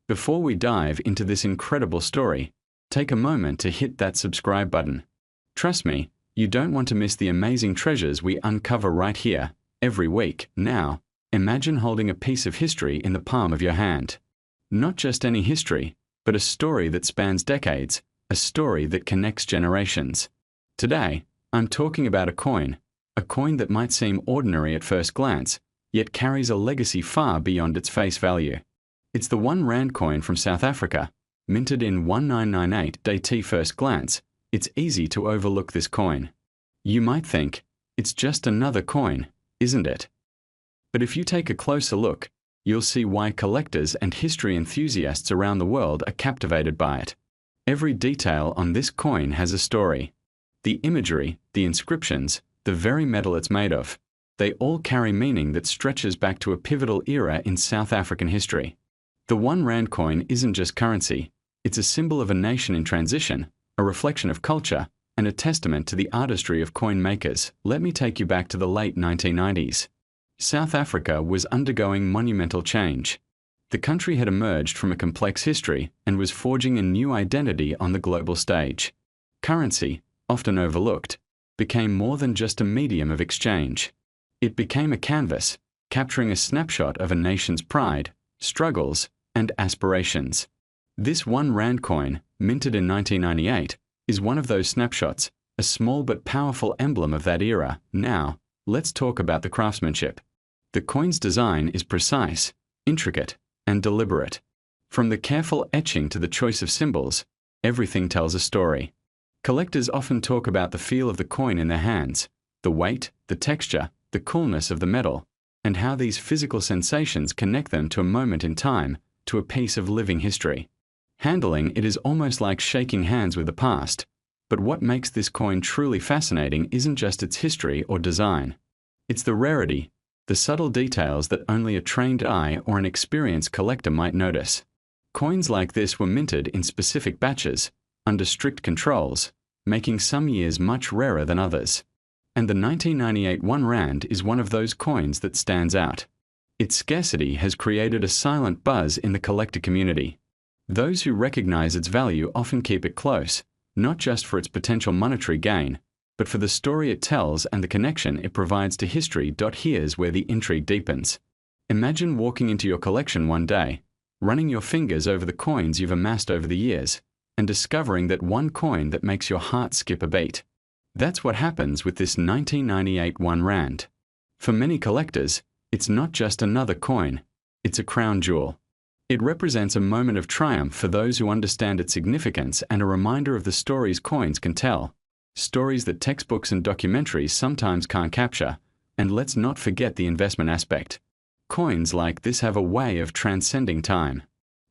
Before we dive into this incredible story, take a moment to hit that subscribe button. Trust me, you don't want to miss the amazing treasures we uncover right here, every week. Now, imagine holding a piece of history in the palm of your hand. Not just any history, but a story that spans decades, a story that connects generations. Today, I'm talking about a coin that might seem ordinary at first glance, yet carries a legacy far beyond its face value. It's the 1 Rand coin from South Africa, minted in 1998. At first glance, it's easy to overlook this coin. You might think, it's just another coin, isn't it? But if you take a closer look, you'll see why collectors and history enthusiasts around the world are captivated by it. Every detail on this coin has a story. The imagery, the inscriptions, the very metal it's made of, they all carry meaning that stretches back to a pivotal era in South African history. The 1 Rand coin isn't just currency, it's a symbol of a nation in transition, a reflection of culture, and a testament to the artistry of coin makers. Let me take you back to the late 1990s. South Africa was undergoing monumental change. The country had emerged from a complex history and was forging a new identity on the global stage. Currency, often overlooked, became more than just a medium of exchange. It became a canvas, capturing a snapshot of a nation's pride, struggles, and aspirations. This 1 Rand coin, minted in 1998, is one of those snapshots, a small but powerful emblem of that era. Now, let's talk about the craftsmanship. The coin's design is precise, intricate, and deliberate. From the careful etching to the choice of symbols, everything tells a story. Collectors often talk about the feel of the coin in their hands, the weight, the texture, the coolness of the metal, and how these physical sensations connect them to a moment in time, to a piece of living history. Handling it is almost like shaking hands with the past, but what makes this coin truly fascinating isn't just its history or design. It's the rarity, the subtle details that only a trained eye or an experienced collector might notice. Coins like this were minted in specific batches, under strict controls, making some years much rarer than others. And the 1998 1 Rand is one of those coins that stands out. Its scarcity has created a silent buzz in the collector community. Those who recognize its value often keep it close, not just for its potential monetary gain, but for the story it tells and the connection it provides to history. Here's where the intrigue deepens. Imagine walking into your collection one day, running your fingers over the coins you've amassed over the years, and discovering that one coin that makes your heart skip a beat. That's what happens with this 1998 1 Rand. For many collectors, it's not just another coin, it's a crown jewel. It represents a moment of triumph for those who understand its significance and a reminder of the stories coins can tell. Stories that textbooks and documentaries sometimes can't capture. And let's not forget the investment aspect. Coins like this have a way of transcending time.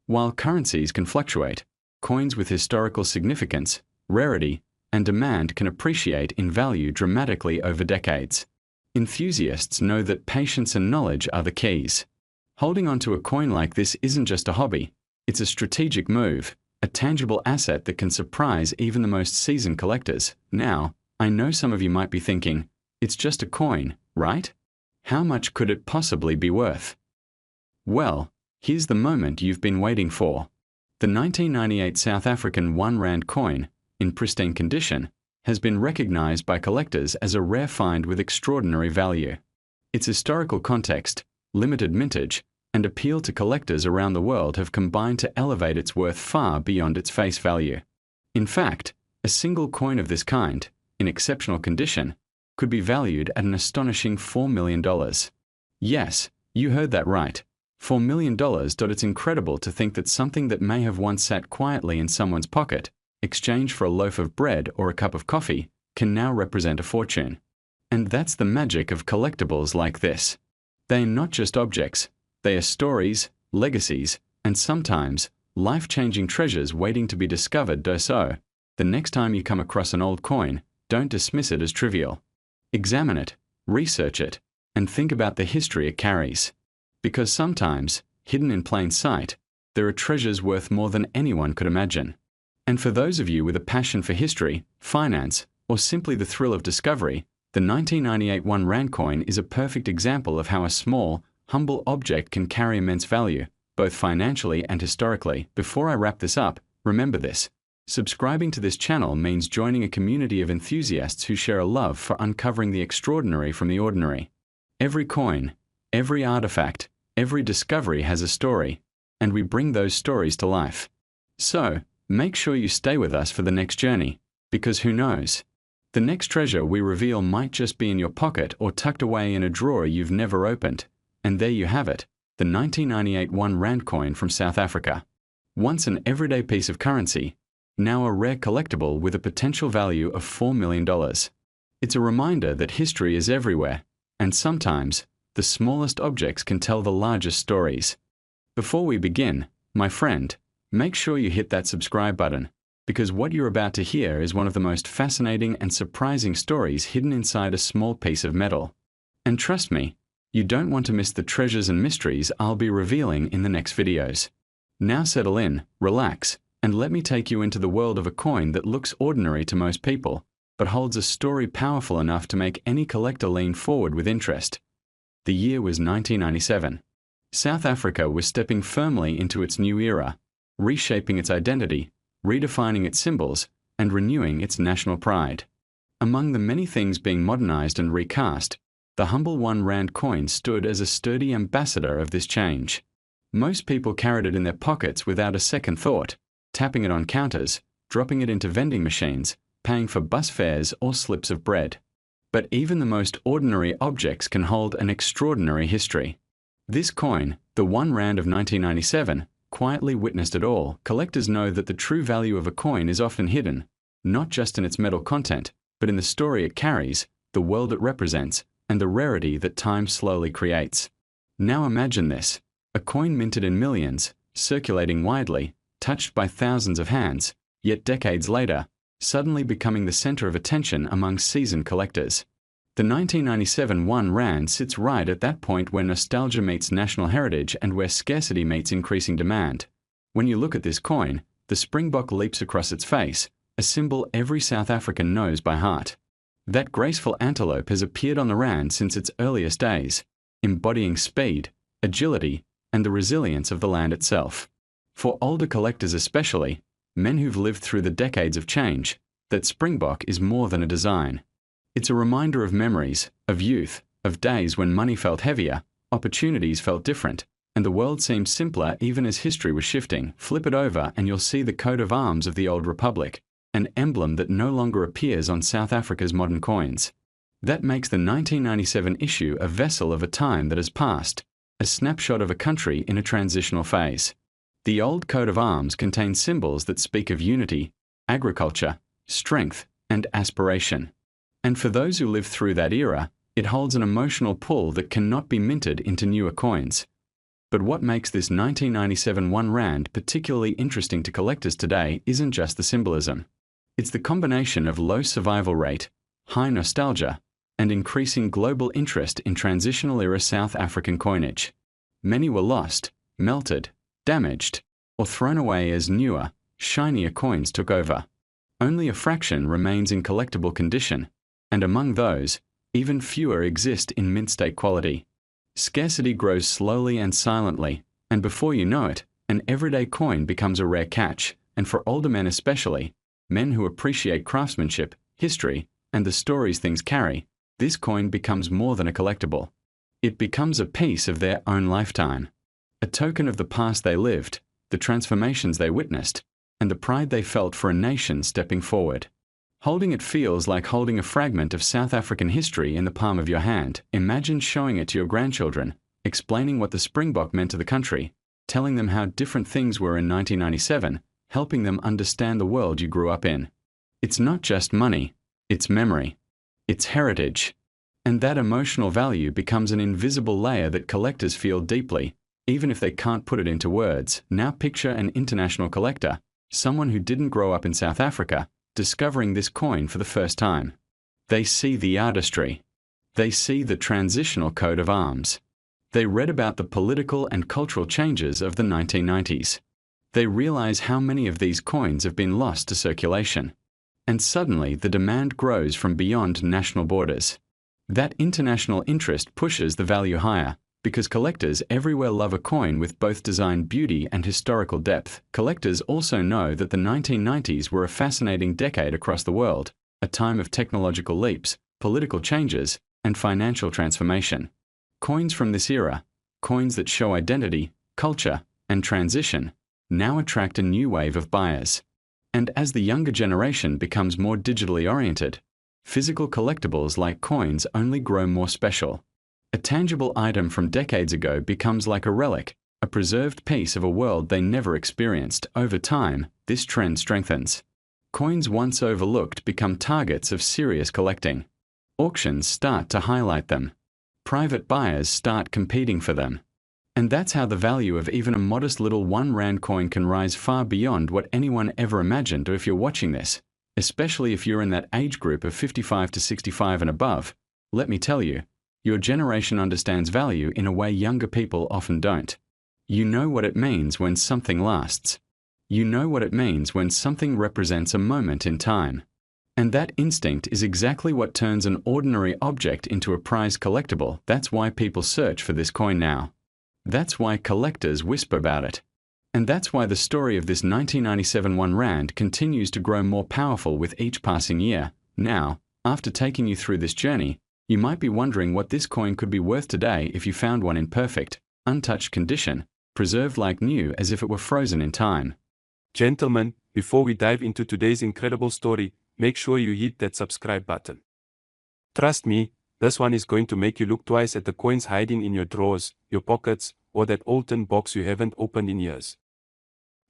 While currencies can fluctuate, coins with historical significance, rarity, and demand can appreciate in value dramatically over decades. Enthusiasts know that patience and knowledge are the keys. Holding onto a coin like this isn't just a hobby, it's a strategic move, a tangible asset that can surprise even the most seasoned collectors. Now, I know some of you might be thinking, it's just a coin, right? How much could it possibly be worth? Well, here's the moment you've been waiting for. The 1998 South African 1 Rand coin, in pristine condition, has been recognized by collectors as a rare find with extraordinary value. Its historical context, limited mintage, and appeal to collectors around the world have combined to elevate its worth far beyond its face value. In fact, a single coin of this kind, in exceptional condition, could be valued at an astonishing $4 million. Yes, you heard that right. $4 million. It's incredible to think that something that may have once sat quietly in someone's pocket, exchanged for a loaf of bread or a cup of coffee, can now represent a fortune. And that's the magic of collectibles like this. They are not just objects, they are stories, legacies, and sometimes life-changing treasures waiting to be discovered. So, the next time you come across an old coin, don't dismiss it as trivial. Examine it, research it, and think about the history it carries. Because sometimes, hidden in plain sight, there are treasures worth more than anyone could imagine. And for those of you with a passion for history, finance, or simply the thrill of discovery, the 1998 1 Rand coin is a perfect example of how a small, humble object can carry immense value, both financially and historically. Before I wrap this up, remember this. Subscribing to this channel means joining a community of enthusiasts who share a love for uncovering the extraordinary from the ordinary. Every coin, every artifact, every discovery has a story, and we bring those stories to life. So, make sure you stay with us for the next journey, because who knows? The next treasure we reveal might just be in your pocket or tucked away in a drawer you've never opened. And there you have it, the 1998 1 Rand coin from South Africa. Once an everyday piece of currency, now a rare collectible with a potential value of $4 million. It's a reminder that history is everywhere, and sometimes, the smallest objects can tell the largest stories. Before we begin, my friend, make sure you hit that subscribe button, because what you're about to hear is one of the most fascinating and surprising stories hidden inside a small piece of metal. And trust me, you don't want to miss the treasures and mysteries I'll be revealing in the next videos. Now settle in, relax, and let me take you into the world of a coin that looks ordinary to most people, but holds a story powerful enough to make any collector lean forward with interest. The year was 1997. South Africa was stepping firmly into its new era, reshaping its identity, redefining its symbols, and renewing its national pride. Among the many things being modernized and recast, the humble 1 Rand coin stood as a sturdy ambassador of this change. Most people carried it in their pockets without a second thought, tapping it on counters, dropping it into vending machines, paying for bus fares or slips of bread. But even the most ordinary objects can hold an extraordinary history. This coin, the 1 Rand of 1997, quietly witnessed it all. Collectors know that the true value of a coin is often hidden, not just in its metal content, but in the story it carries, the world it represents, and the rarity that time slowly creates. Now imagine this, a coin minted in millions, circulating widely, touched by thousands of hands, yet decades later, suddenly becoming the center of attention among seasoned collectors. The 1997 1 Rand sits right at that point where nostalgia meets national heritage and where scarcity meets increasing demand. When you look at this coin, the springbok leaps across its face, a symbol every South African knows by heart. That graceful antelope has appeared on the Rand since its earliest days, embodying speed, agility, and the resilience of the land itself. For older collectors especially, men who've lived through the decades of change, that springbok is more than a design. It's a reminder of memories, of youth, of days when money felt heavier, opportunities felt different, and the world seemed simpler even as history was shifting. Flip it over and you'll see the coat of arms of the old republic, an emblem that no longer appears on South Africa's modern coins. That makes the 1997 issue a vessel of a time that has passed, a snapshot of a country in a transitional phase. The old coat of arms contains symbols that speak of unity, agriculture, strength, and aspiration. And for those who lived through that era, it holds an emotional pull that cannot be minted into newer coins. But what makes this 1997 1 Rand particularly interesting to collectors today isn't just the symbolism. It's the combination of low survival rate, high nostalgia, and increasing global interest in transitional-era South African coinage. Many were lost, melted, damaged, or thrown away as newer, shinier coins took over. Only a fraction remains in collectible condition, and among those, even fewer exist in mint-state quality. Scarcity grows slowly and silently, and before you know it, an everyday coin becomes a rare catch, and for older men especially, men who appreciate craftsmanship, history, and the stories things carry, this coin becomes more than a collectible. It becomes a piece of their own lifetime, a token of the past they lived, the transformations they witnessed, and the pride they felt for a nation stepping forward. Holding it feels like holding a fragment of South African history in the palm of your hand. Imagine showing it to your grandchildren, explaining what the springbok meant to the country, telling them how different things were in 1997, helping them understand the world you grew up in. It's not just money, it's memory, it's heritage. And that emotional value becomes an invisible layer that collectors feel deeply, even if they can't put it into words. Now picture an international collector, someone who didn't grow up in South Africa, discovering this coin for the first time. They see the artistry. They see the transitional coat of arms. They read about the political and cultural changes of the 1990s. They realize how many of these coins have been lost to circulation. And suddenly the demand grows from beyond national borders. That international interest pushes the value higher, Because collectors everywhere love a coin with both design beauty and historical depth. Collectors also know that the 1990s were a fascinating decade across the world, a time of technological leaps, political changes, and financial transformation. Coins from this era, coins that show identity, culture, and transition, now attract a new wave of buyers. And as the younger generation becomes more digitally oriented, physical collectibles like coins only grow more special. A tangible item from decades ago becomes like a relic, a preserved piece of a world they never experienced. Over time, this trend strengthens. Coins once overlooked become targets of serious collecting. Auctions start to highlight them. Private buyers start competing for them. And that's how the value of even a modest little 1 Rand coin can rise far beyond what anyone ever imagined. Or if you're watching this, especially if you're in that age group of 55 to 65 and above, let me tell you, your generation understands value in a way younger people often don't. You know what it means when something lasts. You know what it means when something represents a moment in time. And that instinct is exactly what turns an ordinary object into a prized collectible. That's why people search for this coin now. That's why collectors whisper about it. And that's why the story of this 1997 1 Rand continues to grow more powerful with each passing year. Now, after taking you through this journey, you might be wondering what this coin could be worth today if you found one in perfect, untouched condition, preserved like new as if it were frozen in time. Gentlemen, before we dive into today's incredible story, make sure you hit that subscribe button. Trust me, this one is going to make you look twice at the coins hiding in your drawers, your pockets, or that old tin box you haven't opened in years.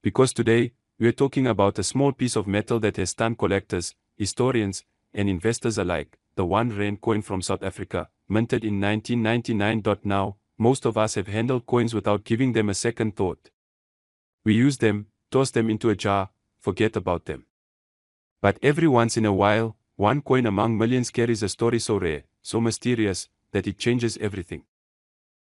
Because today, we are talking about a small piece of metal that has stunned collectors, historians, and investors alike, the 1 Rand coin from South Africa, minted in 1999. Now, most of us have handled coins without giving them a second thought. We use them, toss them into a jar, forget about them. But every once in a while, one coin among millions carries a story so rare, so mysterious, that it changes everything.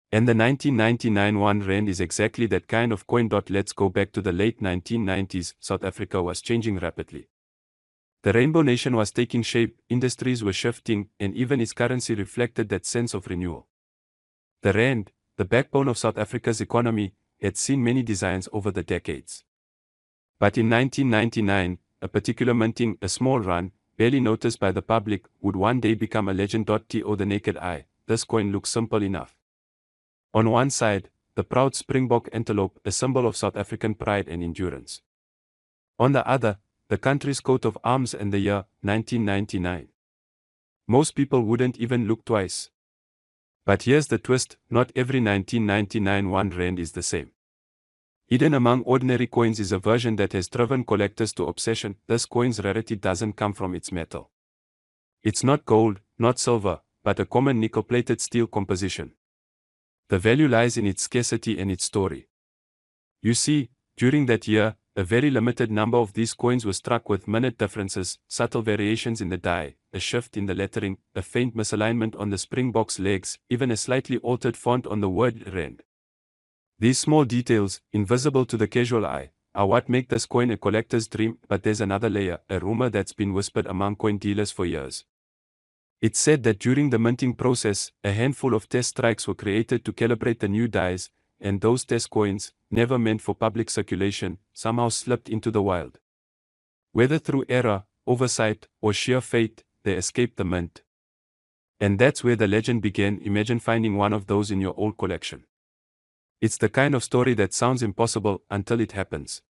And the 1999 1 Rand is exactly that kind of coin. Let's go back to the late 1990s. South Africa was changing rapidly. The Rainbow Nation was taking shape, industries were shifting, and even its currency reflected that sense of renewal. The Rand, the backbone of South Africa's economy, had seen many designs over the decades. But in 1999, a particular minting, a small run, barely noticed by the public, would one day become a legend. To the naked eye, this coin looks simple enough. On one side, the proud springbok antelope, a symbol of South African pride and endurance. On the other, the country's coat of arms and the year, 1999. Most people wouldn't even look twice. But here's the twist, not every 1999 1 Rand is the same. Hidden among ordinary coins is a version that has driven collectors to obsession. This coin's rarity doesn't come from its metal. It's not gold, not silver, but a common nickel-plated steel composition. The value lies in its scarcity and its story. You see, during that year, a very limited number of these coins were struck with minute differences, subtle variations in the die, a shift in the lettering, a faint misalignment on the springbok's legs, even a slightly altered font on the word Rand. These small details, invisible to the casual eye, are what make this coin a collector's dream. But there's another layer, a rumor that's been whispered among coin dealers for years. It's said that during the minting process, a handful of test strikes were created to calibrate the new dies, and those test coins, never meant for public circulation, somehow slipped into the wild. Whether through error, oversight, or sheer fate, they escaped the mint. And that's where the legend began. Imagine finding one of those in your old collection. It's the kind of story that sounds impossible until it happens.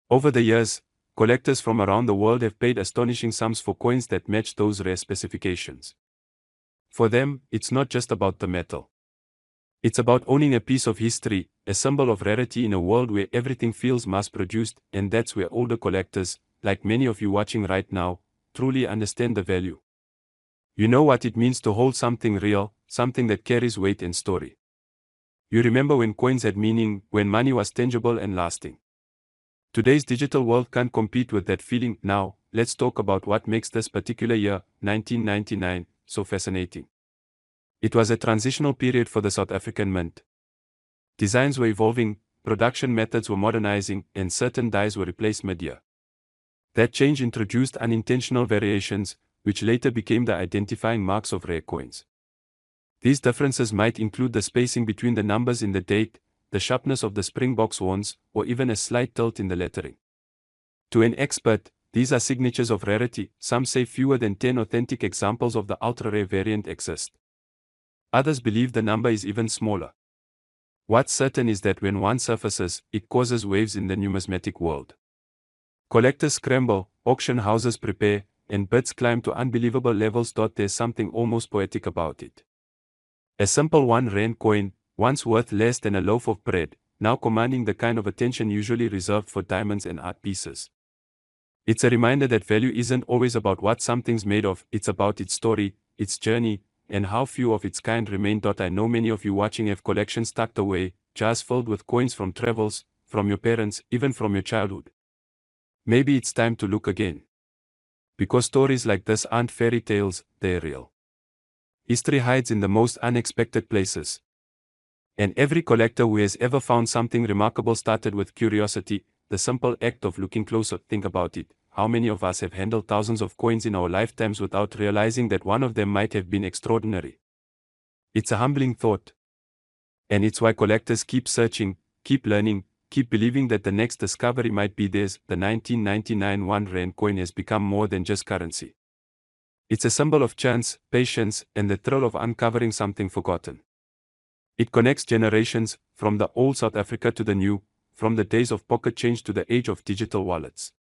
Over the years, collectors from around the world have paid astonishing sums for coins that match those rare specifications. For them, it's not just about the metal. It's about owning a piece of history, a symbol of rarity in a world where everything feels mass-produced, and that's where older collectors, like many of you watching right now, truly understand the value. You know what it means to hold something real, something that carries weight and story. You remember when coins had meaning, when money was tangible and lasting. Today's digital world can't compete with that feeling. Now, let's talk about what makes this particular year, 1999, so fascinating. It was a transitional period for the South African Mint. Designs were evolving, production methods were modernizing, and certain dies were replaced mid-year. That change introduced unintentional variations, which later became the identifying marks of rare coins. These differences might include the spacing between the numbers in the date, the sharpness of the Springbok's horns, or even a slight tilt in the lettering. To an expert, these are signatures of rarity. Some say fewer than 10 authentic examples of the ultra-rare variant exist. Others believe the number is even smaller. What's certain is that when one surfaces, it causes waves in the numismatic world. Collectors scramble, auction houses prepare, and bids climb to unbelievable levels. There's something almost poetic about it. A simple 1 rand coin, once worth less than a loaf of bread, now commanding the kind of attention usually reserved for diamonds and art pieces. It's a reminder that value isn't always about what something's made of, it's about its story, its journey, and how few of its kind remain. I know many of you watching have collections tucked away, jars filled with coins from travels, from your parents, even from your childhood. Maybe it's time to look again. Because stories like this aren't fairy tales, they're real. History hides in the most unexpected places. And every collector who has ever found something remarkable started with curiosity, the simple act of looking closer. Think about it. How many of us have handled thousands of coins in our lifetimes without realizing that one of them might have been extraordinary? It's a humbling thought. And it's why collectors keep searching, keep learning, keep believing that the next discovery might be theirs. The 1999 1 rand coin has become more than just currency. It's a symbol of chance, patience, and the thrill of uncovering something forgotten. It connects generations, from the old South Africa to the new, from the days of pocket change to the age of digital wallets.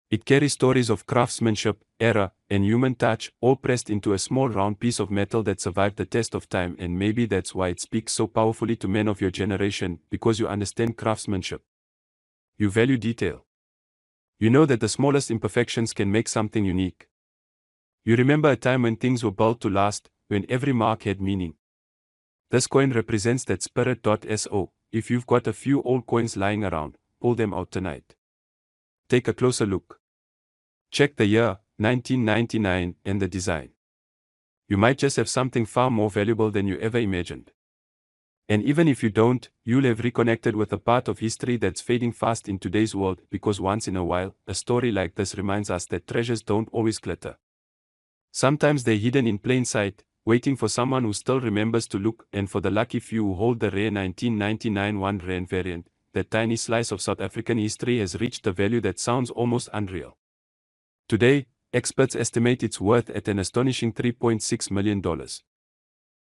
It carries stories of craftsmanship, error, and human touch, all pressed into a small round piece of metal that survived the test of time. And maybe that's why it speaks so powerfully to men of your generation, because you understand craftsmanship. You value detail. You know that the smallest imperfections can make something unique. You remember a time when things were built to last, when every mark had meaning. This coin represents that spirit. So, if you've got a few old coins lying around, pull them out tonight. Take a closer look. Check the year, 1999, and the design. You might just have something far more valuable than you ever imagined. And even if you don't, you'll have reconnected with a part of history that's fading fast in today's world, because once in a while, a story like this reminds us that treasures don't always glitter. Sometimes they're hidden in plain sight, waiting for someone who still remembers to look. And for the lucky few who hold the rare 1999 1 rand variant, that tiny slice of South African history has reached a value that sounds almost unreal. Today, experts estimate its worth at an astonishing $3.6 million.